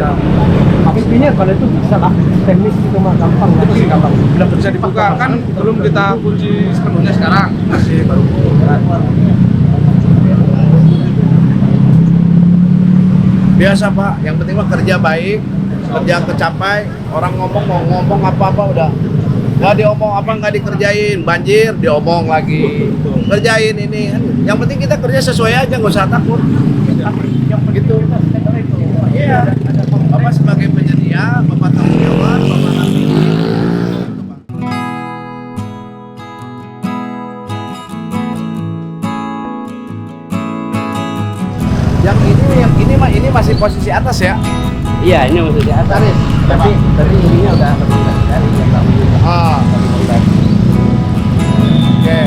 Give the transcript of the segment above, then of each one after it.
Ya. Intinya kalau itu bisa lah, teknis itu mah gampang. Itu gampang. Belum bisa dibuka kan, belum kita kunci sepenuhnya sekarang, masih baru. Biasa Pak, yang penting mah kerja baik, kerja kecapai, orang ngomong mau ngomong apa-apa udah. Nggak diomong apa nggak dikerjain, banjir diomong lagi, kerjain ini kan. Yang penting kita kerja sesuai aja, nggak usah takut. Gitu. Iya. Bapak sebagai penyedia, Bapak tanggung jawab, Bapak nanti. Yang ini mah ini masih posisi atas ya. Iya, ini masih di atas. Tapi ininya udah dari yang tahu juga. Oke.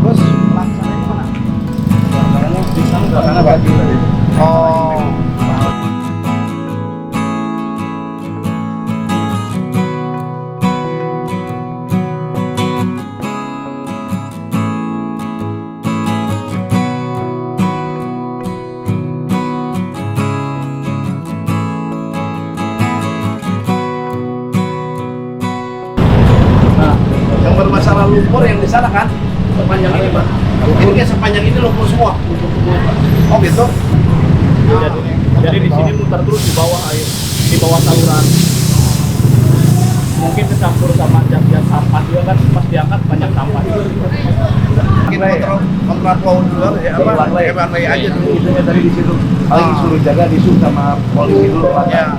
Terus pelaksananya mana? Pelaksananya di sana bagi. Oh. Bermasalah lumpur yang di sana kan sepanjang ini Pak. Ini kayak sepanjang ini lumpur semua. Oh gitu. Jadi di sini muter terus di bawah air, di bawah saluran. Mungkin kecampur sama cat-cat sampah juga kan, pas diangkat banyak sampah. Mungkin kontraflow dulu ya apa? One aja dulu. Itunya tadi di situ. Paling suruh jaga di sub sama polisi dulu Pak. Ya.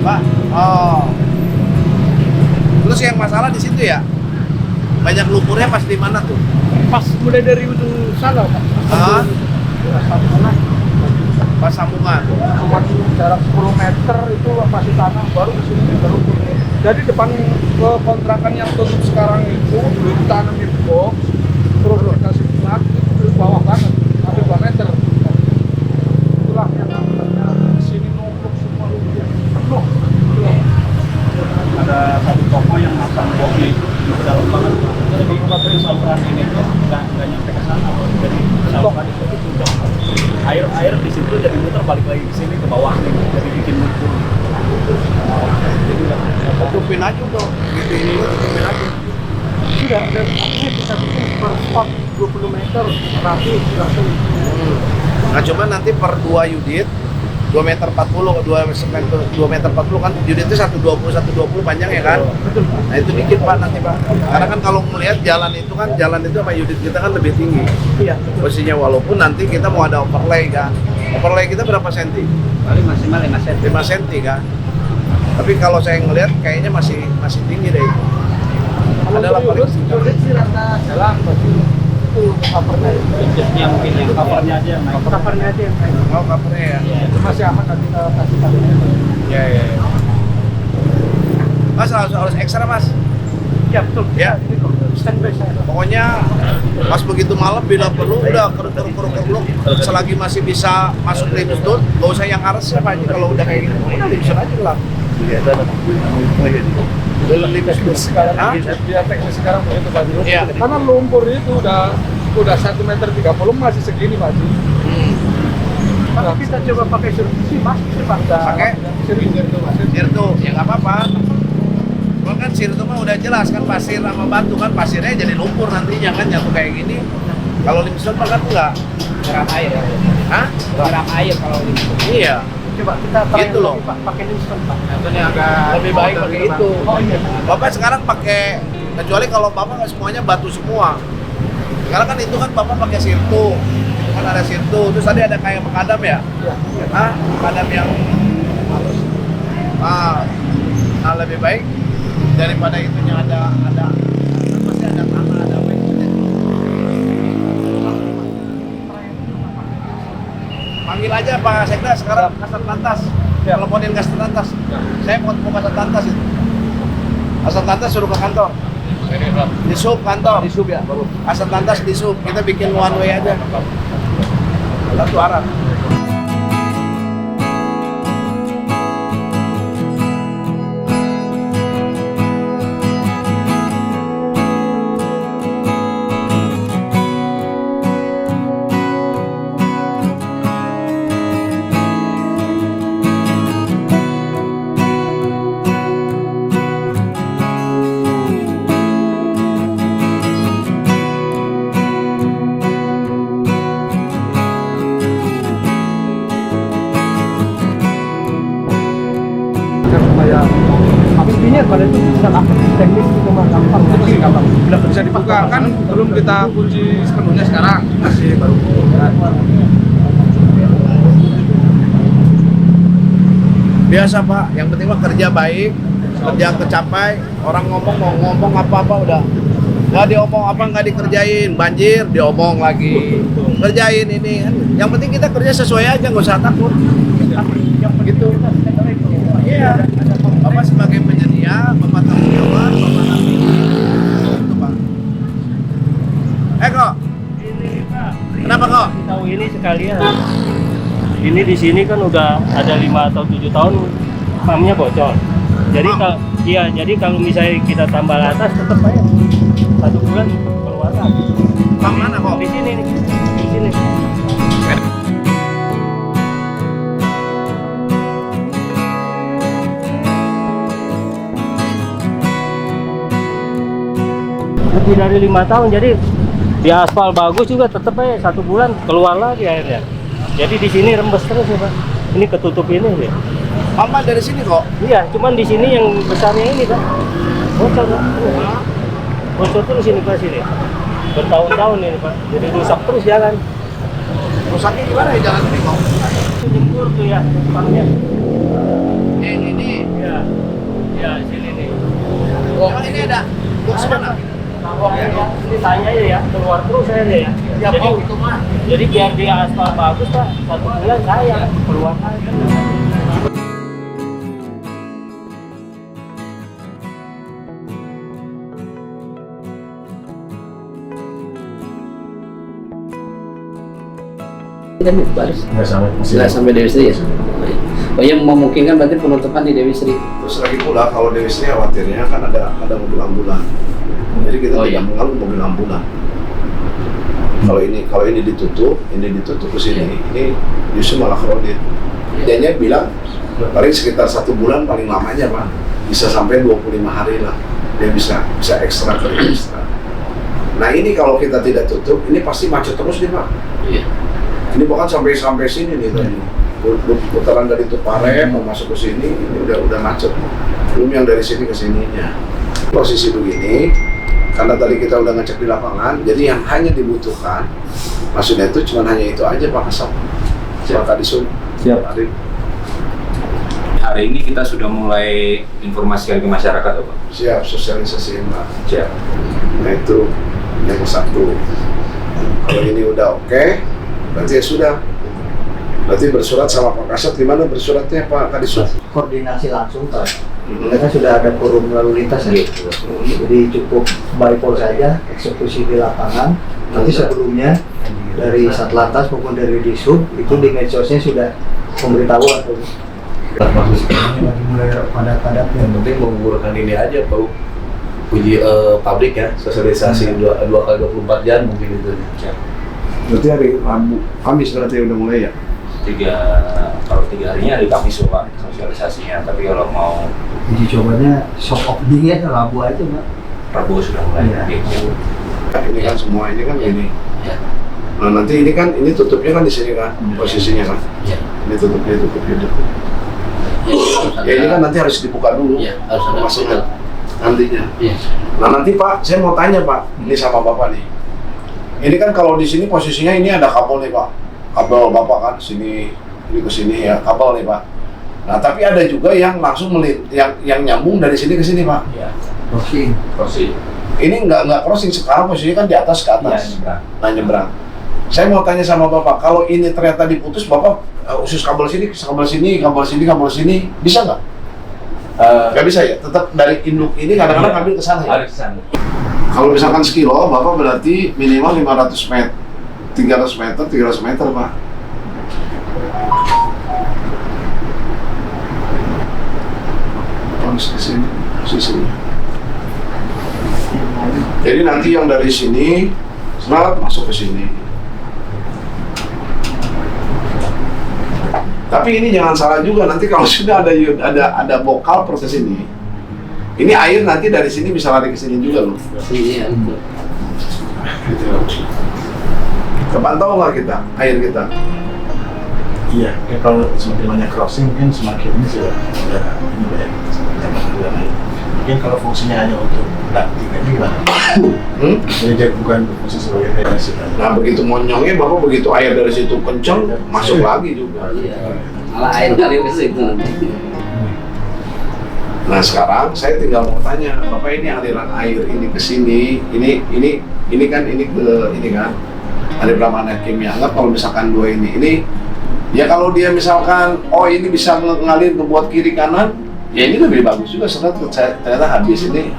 Pak. Oh. Terus yang masalah di situ ya? Banyak lumpurnya pas di mana tuh? Pas mulai dari ujung sana Pak. Pas sambungan. Cuma jarak 10 meter itu masih tanah, baru ke sini baru. Jadi depan ke kontrakan yang tutup sekarang itu belum tanam itu box, terus dikasih plat itu di bawah banget, ada 2 meter. Itulah yang namanya sini numpuk semua lumpur penuh. Ada satu toko yang masang bogi di dalam banget. Jadi kalau saluran ini tuh nggak nyampe ke sana. Jadi saluran itu puncak. Air di situ jadi muter balik lagi ke sini ke bawah nih. Jadi bikin lumpur. Tutupin aja tuh. Tutupin aja. Sudah ada akhirnya bisa bikin per spot 20 meter rapi langsung. Nah cuma nanti per 2 unit 2 meter 40, 2 meter 40 kan unitnya 120 panjang ya kan? Nah itu dikit Pak nanti Pak. Karena kan kalau melihat jalan itu sama unit kita kan lebih tinggi. Iya. Posisinya walaupun nanti kita mau ada overlay kan. Overlay kita berapa senti? Paling maksimal 5 cm. 5 senti kan. Tapi kalau saya ngelihat kayaknya masih tinggi deh. Adalah paling unit sih rata jalan pasti. Itu covernya Yang mungkin yang covernya aja yang naik. covernya aja yang kayak mau covernya ya. itu masih aman nanti kita kasih kadonya. Ya. Mas harus ekstra Mas. Ya betul. Ya. Ini kok standby saya. Pokoknya pas begitu malam bila perlu udah keruk selagi masih bisa masuk limestone, nggak usah yang harus siapa aja kalau udah kayak gitu, udah limestone aja lah. Teknis sekarang, dia teknis sekarang begitu Pak Jiro. Iya. Karena lumpur itu udah 1 meter 30 masih segini Pak Jiro. Tapi kita coba pakai sih Mas, Pak. Pakai Sirtu Mas. Sirtu, ya nggak apa-apa. Kalau kan Sirtu mah udah jelas kan pasir sama batu kan pasirnya jadi lumpur nantinya kan nyatu kayak gini. Kalau limestone mah kan enggak. Garam air ya. Hah? Garam air kalau ini. Iya. Coba kita try Gitu loh. Pak, pakai Newton Pak. Ini agak Lebih baik pakai itu. Oh iya. Bapak sekarang pakai, kecuali kalau Bapak nggak semuanya batu semua. Sekarang kan itu kan Bapak pakai Sirtu. Kan ada Sirtu, terus tadi ada kayak makadam ya? Iya. Hah? Makadam yang halus. Nah lebih baik daripada itunya ada kan pasti ada tanah, ada apa itu. Panggil aja Pak Sekda sekarang Kasat Lantas. Teleponin Kasat Lantas. Saya mau Kasat Lantas itu. Kasat Lantas suruh ke kantor. Di sub kantor. Di sub ya, baru. Kasat Lantas di sub. Kita bikin one way aja. Satu arah. daripada itu bisa teknis itu mah gampang. Masih gampang. Bisa dibuka kan belum kita kunci sepenuhnya sekarang, masih baru buka. Biasa Pak, yang penting mah kerja baik, kerja kecapai, orang ngomong mau ngomong apa-apa udah nggak diomong apa nggak dikerjain, banjir diomong lagi, kerjain ini kan. Yang penting kita kerja sesuai aja, nggak usah takut. Gitu. Iya. Bapak sebagai penyedia, Bapak tanggung jawab, Bapak nanti itu Pak. Kok? Kenapa kok? Tahu ini sekalian. Ini di sini kan udah ada 5 atau 7 tahun pumpnya bocor. Jadi jadi kalau misalnya kita tambal atas tetap aja 1 bulan keluar lagi. Pump mana kok? Di sini nih. Di sini. Lebih dari 5 tahun, jadi di aspal bagus juga tetap aja 1 bulan keluar lagi airnya. Jadi di sini rembes terus ya Pak. Ini ketutup ini ya. Pump dari sini kok? Iya, cuman di sini yang besarnya ini Pak. Bocor Pak. Bocor terus ini Pak sini. Bertahun-tahun ini Pak. Jadi rusak terus jalan. Rusaknya gimana ya jalan ini kok? Itu jembur tuh ya, pumpnya. Ini. Iya. Iya, sini nih. Oh, ini ada. Box mana? Ini tanya aja ya, keluar terus airnya ya. Ya, Pak, itu mah. Jadi biar dia aspal bagus Pak, 1 bulan saya keluar lagi. Kan baris Nggak sampai Dewi Sri ya. Oh ya, memungkinkan berarti penutupan di Dewi Sri. Terus lagi pula kalau Dewi Sri khawatirnya kan ada mobil ambulan. Jadi kita Oh, tidak iya. mengganggu mobil ambulan. Kalau ini ditutup ke sini, ini justru malah kredit. Dia bilang paling sekitar 1 bulan paling lamanya Pak, bisa sampai 25 hari lah. Dia bisa ekstra kredit ekstra. Nah ini kalau kita tidak tutup, ini pasti macet terus nih Pak. Iya. Ini bahkan sampai sini nih tadi. Putaran dari Tupare mau masuk ke sini, ini udah macet. Belum yang dari sini ke sininya. Posisi begini, karena tadi kita udah ngecek di lapangan, jadi yang hanya dibutuhkan, maksudnya itu cuma hanya itu aja Pak Kasap. Pak Kadisun. Siap. Arif. Hari ini kita sudah mulai informasikan ke masyarakat, Pak. Siap, sosialisasiin Pak. Siap. Nah itu yang satu. Kalau ini udah oke, berarti ya sudah. Berarti bersurat sama Pak Kasat, gimana bersuratnya Pak Kadisun? Koordinasi langsung Pak. Mereka sudah ada forum lalu lintas ya. Jadi cukup by poll saja eksekusi di lapangan. Nanti sebelumnya dari Satlantas maupun dari Disub itu di medsosnya sudah memberitahuan. Maksud sekarang lagi mulai padat-padatnya. Yang penting mengukurkan ini aja Pak. Uji pabrik ya, sosialisasi 2 kali 24 jam mungkin itu. Berarti hari Rabu, Kamis berarti udah mulai ya? Kalau 3 harinya hari Kamis Pak sosialisasinya, tapi kalau mau Uji cobanya shock opening ya Rabu aja Pak. Rabu sudah mulai. Iya. Ini kan semua ini kan ini. Ya. Nah nanti ini kan tutupnya kan di sini kan posisinya kan. Ya. Ini tutupnya. Ya ini kan nanti harus dibuka dulu. Iya, harus ada Maksudnya nantinya. Iya. Nah nanti Pak, saya mau tanya Pak, ini sama Bapak nih. Ini kan kalau di sini posisinya ini ada kabel nih Pak. Kabel Bapak kan sini, ini ke sini ya, kabel nih Pak. Nah tapi ada juga yang langsung yang nyambung dari sini ke sini Pak. Iya. Crossing. Ini nggak crossing, sekarang posisinya kan di atas ke atas. Iya, Nah nyebrang. Saya mau tanya sama Bapak, kalau ini ternyata diputus, Bapak usus kabel sini, bisa nggak? Nggak bisa ya? Tetap dari induk ini kadang-kadang Iya. ngambil ke sana ya? Harus ke sana. Kalau misalkan sekilo, Bapak berarti minimal 500 meter, 300 meter Pak. Harus ke sini, posisinya. Jadi nanti yang dari sini, serat masuk ke sini. Tapi ini jangan salah juga, nanti kalau sudah ada bokal proses ini air nanti dari sini bisa lari ke sini juga loh. Iya. Gitu. Kepantau nggak kita air kita? Iya, ya kalau semakin banyak crossing mungkin semakin ini sudah ini banyak yang mungkin kalau fungsinya hanya untuk ducting ini gimana? Jadi dia bukan berfungsi sebagai drainase. Nah begitu monyongnya bapak begitu air dari situ kencang masuk lagi juga. Malah air ngalir ke situ nanti. Nah sekarang saya tinggal mau tanya bapak, ini aliran air ini ke sini, ini kan ada Pramana Kimia. Anggap kalau misalkan dua ini ya kalau dia misalkan ini bisa ngalir ke buat kiri kanan, ya ini lebih bagus juga. Ternyata habis lebih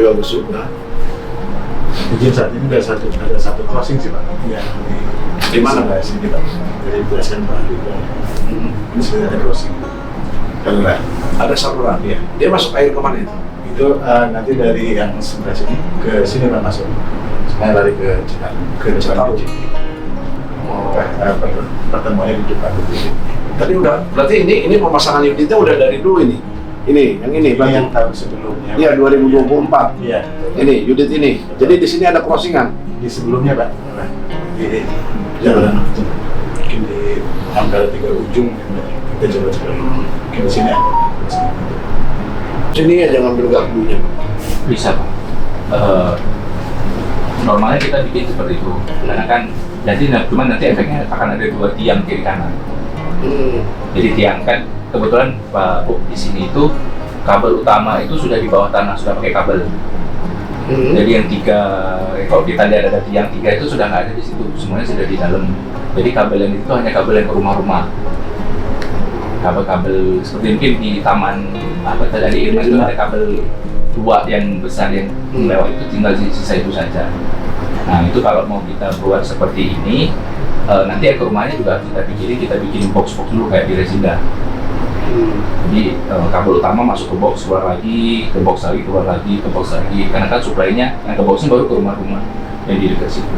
bagus juga. Mungkin saat ini ada satu crossing sih Pak. Ya, Di mana? Sebelah sini Pak. Jadi berdasarkan Pak Riko. Ini sudah ada crossing. Saluran. Ada saluran. Iya. Dia masuk air kemana itu? Itu nanti dari yang sebelah sini ke sini Pak masuk. Supaya lari ke Citarum. Pertemuannya di depan begini. Tadi udah, berarti ini pemasangan unitnya udah dari dulu ini. Yang ini Ini yang tahun sebelumnya. Iya 2024. Iya. Ini unit ini. Jadi di sini ada crossingan. Di sebelumnya Pak. Di jalan mungkin di antara 3 ujung kita coba mungkin di sini. Sini aja ngambil gardunya. Bisa Pak. Normalnya kita bikin seperti itu, karena kan cuman nanti efeknya akan ada 2 tiang kiri kanan. Jadi tiang kan kebetulan Pak Bu di sini itu kabel utama itu sudah di bawah tanah, sudah pakai kabel. Jadi yang 3, kalau kita lihat ada tiang 3 itu sudah nggak ada di situ, semuanya sudah di dalam. Jadi kabel yang itu hanya kabel yang ke rumah-rumah. Kabel-kabel seperti mungkin di taman apa tadi itu ada kabel 2 yang besar yang lewat itu, tinggal sisa itu saja. Nah itu kalau mau kita buat seperti ini, nanti ke rumahnya juga harus kita bikin box-box dulu kayak di Resinda. Jadi kabel utama masuk ke box, keluar lagi, ke box lagi, keluar lagi, ke box lagi. Karena kan suplainya yang ke boxnya baru ke rumah-rumah yang di dekat situ.